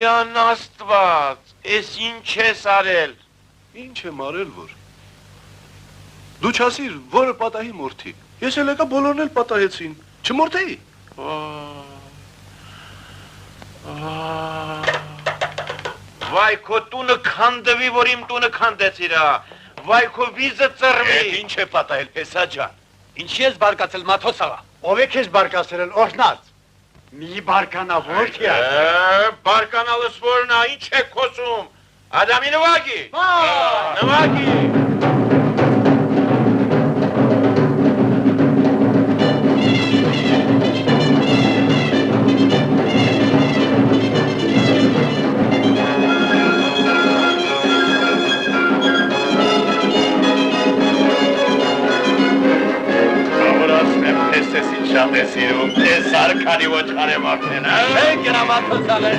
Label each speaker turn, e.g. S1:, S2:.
S1: Յան Աստված, ես ինչ ես արել։
S2: Ինչ եմ արել որ։ Դու չասիր, որը պատահի մորթի։ Ես էլ եկա բոլորն էլ պատահեցին։ Չմորթեի։
S1: Վայ քո տունը քանդվի, որ իմ տունը քանդեցիրա։ Վայ քո վիզը ծռվի։
S2: Ինչ է պատահել, Փեսա ջան։
S3: Ինչի ես բարկացել Մաթոս աղա։
S4: Ով է քեզ բարկացրել, օրհնած։ Մի բարկանա որդի է։
S1: Բարկանալս որն է, ինչ է խոսում։ Ադամի նվագի։ Նվագի։ Շատ է սիրում, ես արքանի ոչխար եմ արդեն,
S3: Չեն գնա Մաթոսյանը,